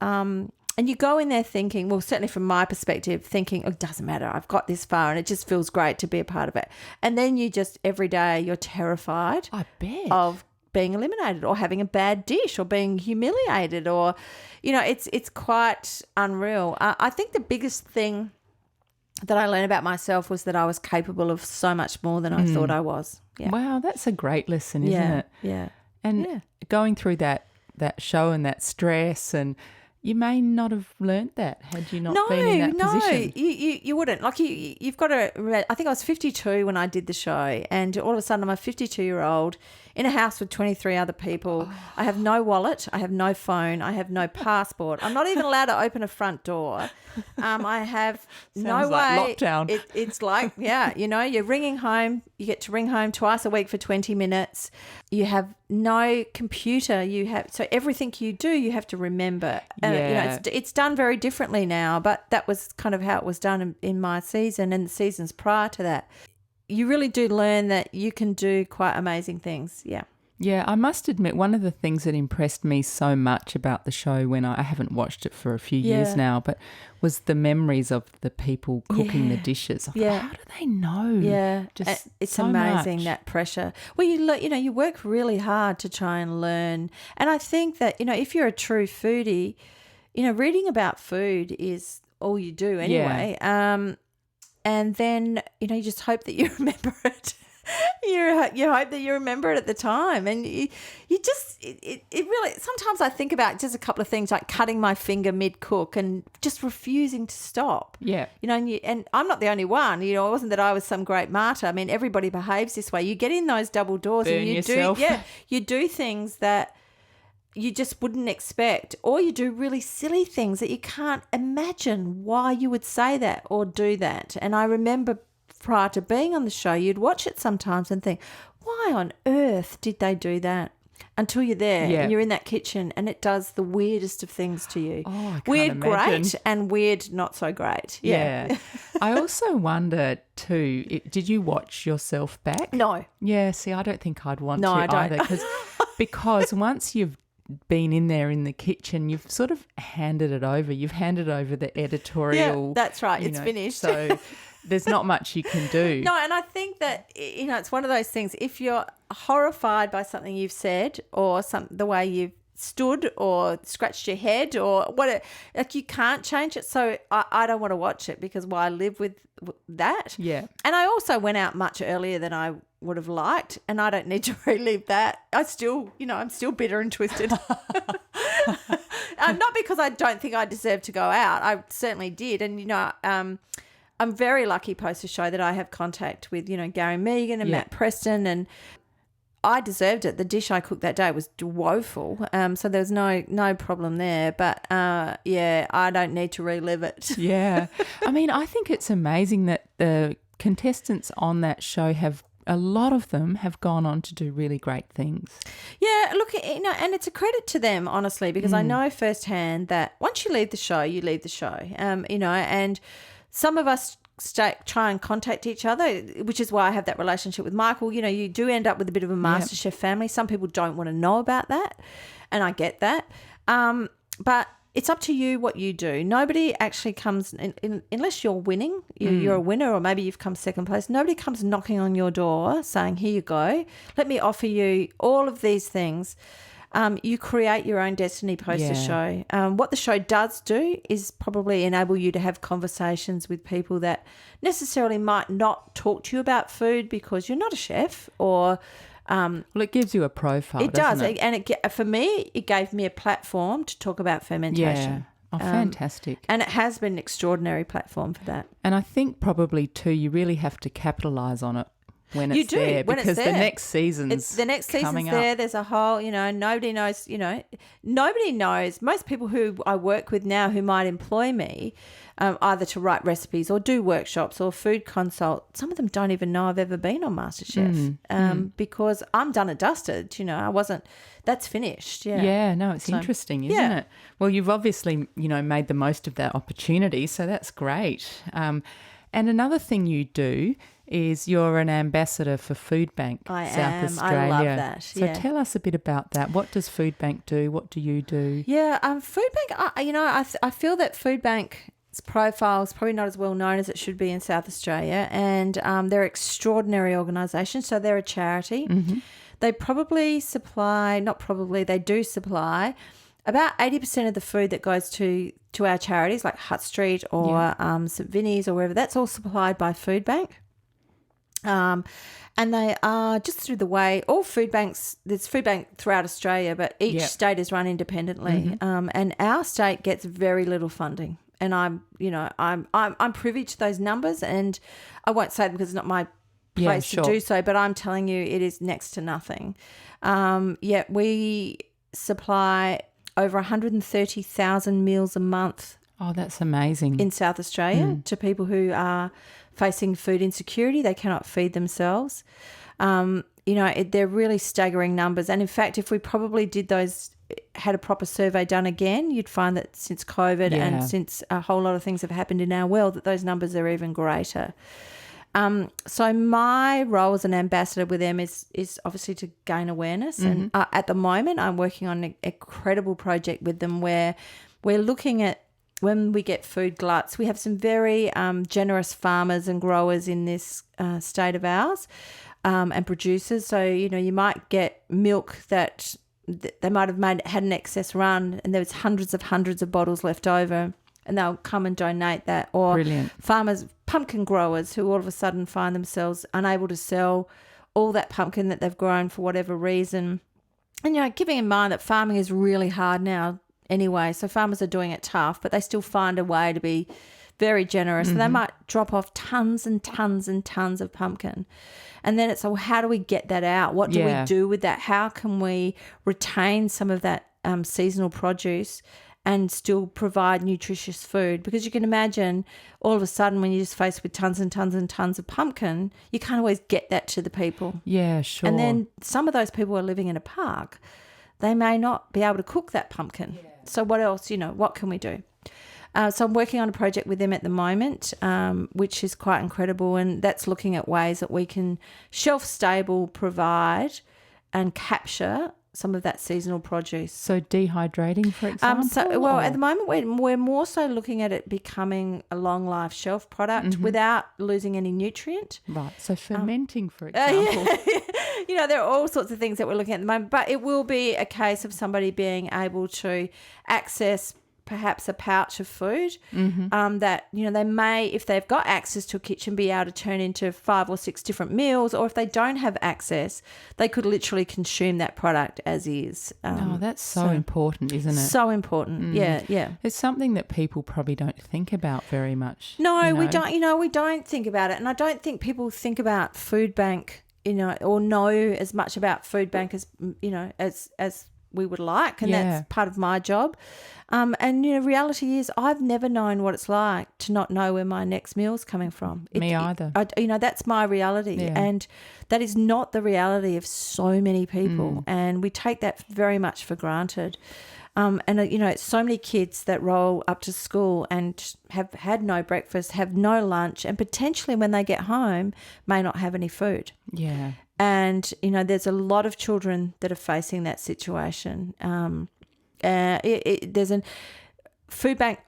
And you go in there thinking, well, certainly from my perspective, thinking, it doesn't matter, I've got this far and it just feels great to be a part of it. And then you just, every day, you're terrified I bet. of being eliminated or having a bad dish or being humiliated or, it's quite unreal. I think the biggest thing that I learned about myself was that I was capable of so much more than I thought I was. Yeah. Wow, that's a great lesson, isn't it? Yeah. And going through that show and that stress, and you may not have learnt that had you not been in that position. No, you wouldn't. Like you've got to. I think I was 52 when I did the show, and all of a sudden I'm a 52-year-old in a house with 23 other people. Oh. I have no wallet. I have no phone. I have no passport. I'm not even allowed to open a front door. I have no way. Lockdown. It's like, you're ringing home. You get to ring home twice a week for 20 minutes. You have no computer. So everything you do, you have to remember. It's done very differently now, but that was kind of how it was done in my season and the seasons prior to that. You really do learn that you can do quite amazing things. Yeah. Yeah, I must admit, one of the things that impressed me so much about the show when I haven't watched it for a few years now, but was the memories of the people cooking the dishes. I thought, how do they know? Yeah, it's so amazing, much. that pressure. Well, you work really hard to try and learn. And I think that, if you're a true foodie, reading about food is all you do anyway. Yeah. And then, you just hope that you remember it. You hope that you remember it at the time. And you just, it really, sometimes I think about just a couple of things like cutting my finger mid-cook and just refusing to stop. Yeah. And I'm not the only one. It wasn't that I was some great martyr. I mean, everybody behaves this way. You get in those double doors Burn and yourself. you do things that you just wouldn't expect, or you do really silly things that you can't imagine why you would say that or do that. And I remember prior to being on the show, you'd watch it sometimes and think, why on earth did they do that? Until you're there and you're in that kitchen and it does the weirdest of things to you. Oh, I can't weird imagine. Great and weird not so great. Yeah. I also wonder too, did you watch yourself back? No. Yeah, see, I don't think I'd want to I don't. either because once you've been in there in the kitchen, you've sort of handed it over. You've handed over the editorial. Yeah, that's right. It's finished. So there's not much you can do. No, and I think that, it's one of those things. If you're horrified by something you've said or the way you've stood or scratched your head or whatever, like you can't change it. So I don't want to watch it because I live with that. Yeah. And I also went out much earlier than I would have liked, and I don't need to relive that. I'm still bitter and twisted. Not because I don't think I deserve to go out. I certainly did. And, I'm very lucky post the show that I have contact with, Gary Megan and Matt Preston, and I deserved it. The dish I cooked that day was woeful. So there was no problem there. But, I don't need to relive it. Yeah. I mean, I think it's amazing that the contestants on that show a lot of them have gone on to do really great things. Yeah, look, and it's a credit to them, honestly, because I know firsthand that once you leave the show, you leave the show, and some of us try and contact each other, which is why I have that relationship with Michael. You do end up with a bit of a Masterchef family. Some people don't want to know about that, and I get that. But it's up to you what you do. Nobody actually comes, unless you're winning, you're a winner, or maybe you've come second place. Nobody comes knocking on your door saying, here you go, let me offer you all of these things. You create your own destiny post the show. What the show does do is probably enable you to have conversations with people that necessarily might not talk to you about food because you're not a chef or... well, it gives you a profile, It does. doesn't it? And for me, it gave me a platform to talk about fermentation. Oh, fantastic. And it has been an extraordinary platform for that. And I think probably too, you really have to capitalise on it when it's there, because the next season's coming up. there. There's a whole, nobody knows, nobody knows. Most people who I work with now who might employ me either to write recipes or do workshops or food consult, some of them don't even know I've ever been on Masterchef because I'm done and dusted. I wasn't. That's finished. Yeah. Yeah. No, it's interesting, isn't it? Well, you've obviously, made the most of that opportunity, so that's great. And another thing you do is you're an ambassador for Food Bank South Australia. I love that. So tell us a bit about that. What does Food Bank do? What do you do? Yeah, Food Bank, I feel that Food Bank's profile is probably not as well known as it should be in South Australia, and they're an extraordinary organisation. So they're a charity. Mm-hmm. They they do supply about 80% of the food that goes to our charities like Hutt Street or St Vinny's or wherever. That's all supplied by Food Bank. And they are just through the way, all food banks, there's Food Bank throughout Australia, but each state is run independently. Mm-hmm. And our state gets very little funding. And I'm privy to those numbers, and I won't say them because it's not my place to do so, but I'm telling you it is next to nothing. Yet we supply over 130,000 meals a month. Oh, that's amazing. In South Australia to people who are facing food insecurity. They cannot feed themselves. They're really staggering numbers. And in fact, if we probably had a proper survey done again, you'd find that since COVID and since a whole lot of things have happened in our world, that those numbers are even greater. So my role as an ambassador with them is obviously to gain awareness. And at the moment, I'm working on an incredible project with them where we're looking at when we get food gluts. We have some very generous farmers and growers in this state of ours and producers. So, you might get milk that they might have had an excess run and there was hundreds of bottles left over, and they'll come and donate that. Or farmers, pumpkin growers who all of a sudden find themselves unable to sell all that pumpkin that they've grown for whatever reason. And, keeping in mind that farming is really hard now anyway, so farmers are doing it tough, but they still find a way to be very generous. Mm-hmm. So they might drop off tons and tons and tons of pumpkin. And then it's, how do we get that out? What do we do with that? How can we retain some of that seasonal produce and still provide nutritious food? Because you can imagine all of a sudden when you're just faced with tons and tons and tons of pumpkin, you can't always get that to the people. Yeah, sure. And then some of those people are living in a park. They may not be able to cook that pumpkin. Yeah. So what else, what can we do? So I'm working on a project with them at the moment, which is quite incredible, and that's looking at ways that we can shelf-stable provide and capture some of that seasonal produce. So dehydrating, for example? At the moment we're more so looking at it becoming a long life shelf product without losing any nutrient. Right. So fermenting, for example. There are all sorts of things that we're looking at the moment, but it will be a case of somebody being able to access perhaps a pouch of food that, they may, if they've got access to a kitchen, be able to turn into 5 or 6 different meals, or if they don't have access, they could literally consume that product as is. That's so important, isn't it? So important, yeah. It's something that people probably don't think about very much. No, we don't, we don't think about it, and I don't think people think about Food Bank, or know as much about Food Bank as, as we would like, and that's part of my job. And reality is I've never known what it's like to not know where my next meal's coming from. Me either. That's my reality, and that is not the reality of so many people, and we take that very much for granted. So many kids that roll up to school and have had no breakfast, have no lunch, and potentially when they get home may not have any food. Yeah. And, there's a lot of children that are facing that situation. Food Bank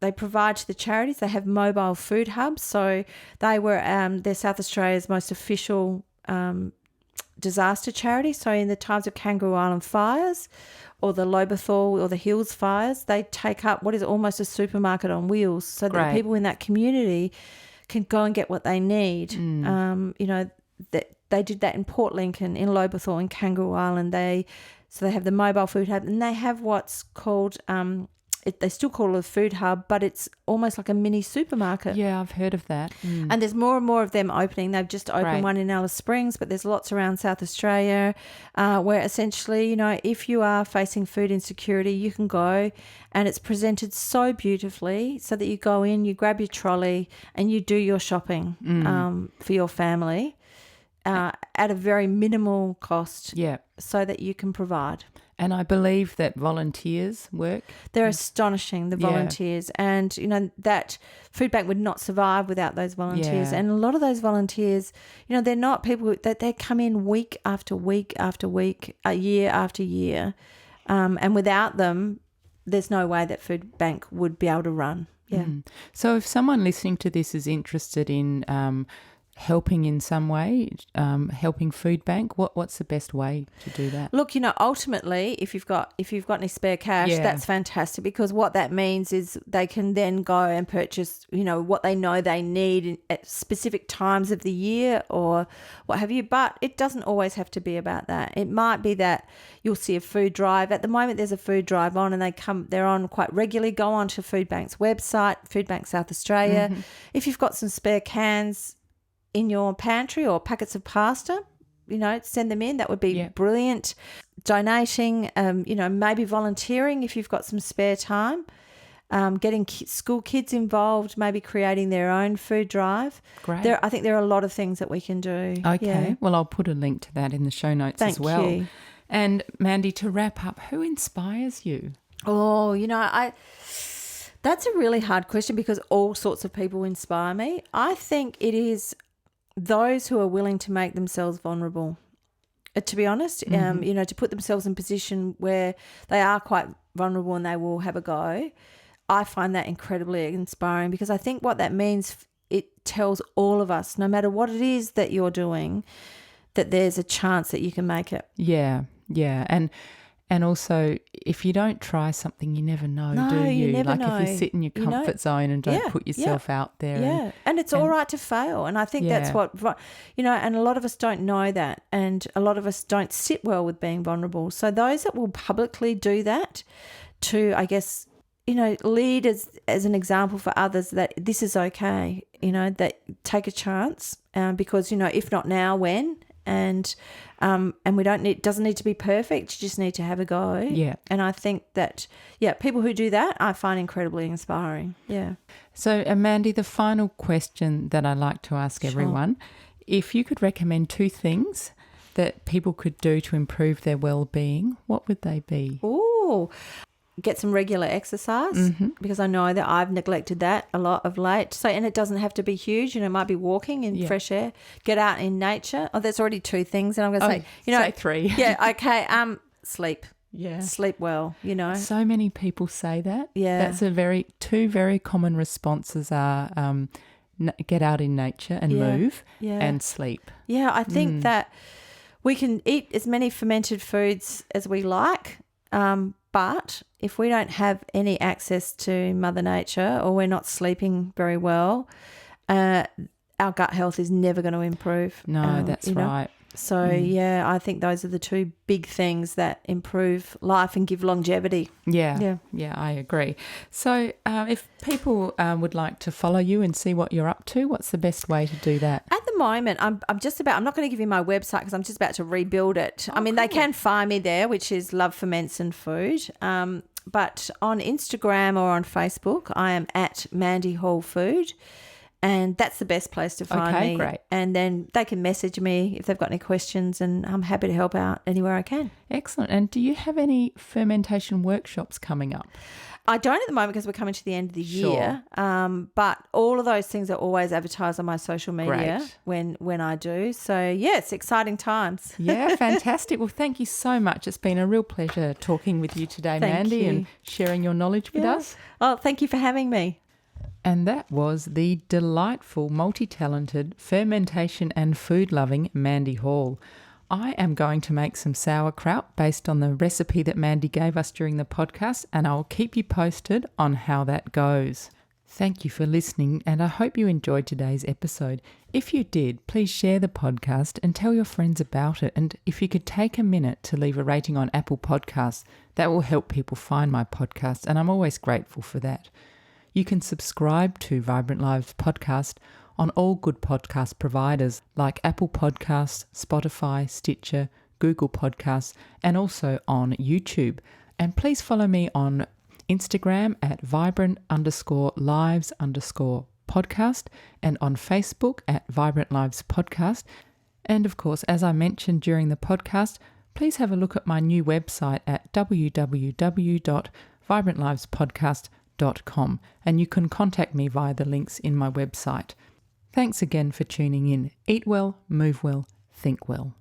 they provide to the charities. They have mobile food hubs. So they're South Australia's most official disaster charity. So in the times of Kangaroo Island fires or the Lobethal or the Hills fires, they take up what is almost a supermarket on wheels, so that people in that community can go and get what they need. They did that in Port Lincoln, in Lobethal, in Kangaroo Island. They have the mobile food hub, and they have what's called they still call it a food hub, but it's almost like a mini supermarket. Yeah, I've heard of that. And there's more and more of them opening. They've just opened one in Alice Springs, but there's lots around South Australia where essentially, if you are facing food insecurity, you can go, and it's presented so beautifully so that you go in, you grab your trolley and you do your shopping for your family at a very minimal cost so that you can provide. And I believe that volunteers work. They're astonishing, the volunteers. And, that food bank would not survive without those volunteers. Yeah. And a lot of those volunteers, they're not people that they come in week after week after week, year after year. And without them, there's no way that food bank would be able to run. Yeah. So if someone listening to this is interested in helping in some way, helping food bank, what's the best way to do that? Look, ultimately, if you've got any spare cash, that's fantastic, because what that means is they can then go and purchase, what they know they need at specific times of the year or what have you. But it doesn't always have to be about that. It might be that you'll see a food drive. At the moment, there's a food drive on, and they're on quite regularly. Go on to Food Bank's website, Food Bank South Australia. If you've got some spare cans in your pantry or packets of pasta, send them in. That would be brilliant. Donating, maybe volunteering if you've got some spare time. Getting school kids involved, maybe creating their own food drive. Great. I think there are a lot of things that we can do. Okay. Yeah. Well, I'll put a link to that in the show notes as well. Thank you. And Mandy, to wrap up, who inspires you? Oh, that's a really hard question, because all sorts of people inspire me. I think it is those who are willing to make themselves vulnerable, to be honest, to put themselves in a position where they are quite vulnerable and they will have a go. I find that incredibly inspiring, because I think what that means, it tells all of us, no matter what it is that you're doing, that there's a chance that you can make it. Yeah. And also, if you don't try something, you never know, do you? You never know. If you sit in your comfort zone and don't put yourself out there. Yeah, and it's all right to fail. And I think that's what, and a lot of us don't know that. And a lot of us don't sit well with being vulnerable. So those that will publicly do that to, I guess, lead as an example for others that this is okay, that take a chance, because, if not now, when? And we doesn't need to be perfect. You just need to have a go. Yeah. And I think that, people who do that, I find incredibly inspiring. Yeah. So, Mandy, the final question that I like to ask everyone, if you could recommend 2 things that people could do to improve their well-being, what would they be? Ooh. Get some regular exercise, because I know that I've neglected that a lot of late. So, and it doesn't have to be huge. It might be walking in fresh air. Get out in nature. Oh, that's already 2 things, and I'm going to say, say 3. Yeah, okay. Sleep. Yeah, sleep well. So many people say that. Yeah, that's 2 very common responses are get out in nature and move, and sleep. Yeah, I think that we can eat as many fermented foods as we like. But if we don't have any access to Mother Nature, or we're not sleeping very well, our gut health is never going to improve. No, that's right. So, I think those are the 2 big things that improve life and give longevity. Yeah, I agree. So if people would like to follow you and see what you're up to, what's the best way to do that? At the moment, I'm not going to give you my website, because I'm just about to rebuild it. Cool. They can find me there, which is Love Ferments and Food. But on Instagram or on Facebook, I am at Mandy Hall Food. And that's the best place to find me. Great. And then they can message me if they've got any questions, and I'm happy to help out anywhere I can. Excellent. And do you have any fermentation workshops coming up? I don't at the moment, because we're coming to the end of the year. But all of those things are always advertised on my social media when I do. So, it's exciting times. Yeah, fantastic. Well, thank you so much. It's been a real pleasure talking with you today, Mandy, and sharing your knowledge with us. Well, thank you for having me. And that was the delightful, multi-talented, fermentation and food-loving Mandy Hall. I am going to make some sauerkraut based on the recipe that Mandy gave us during the podcast, and I'll keep you posted on how that goes. Thank you for listening, and I hope you enjoyed today's episode. If you did, please share the podcast and tell your friends about it. And if you could take a minute to leave a rating on Apple Podcasts, that will help people find my podcast, and I'm always grateful for that. You can subscribe to Vibrant Lives podcast on all good podcast providers like Apple Podcasts, Spotify, Stitcher, Google Podcasts, and also on YouTube. And please follow me on Instagram at vibrant_lives_podcast and on Facebook at Vibrant Lives Podcast. And of course, as I mentioned during the podcast, please have a look at my new website at www.vibrantlivespodcast.com, and you can contact me via the links in my website. Thanks again for tuning in. Eat well, move well, think well.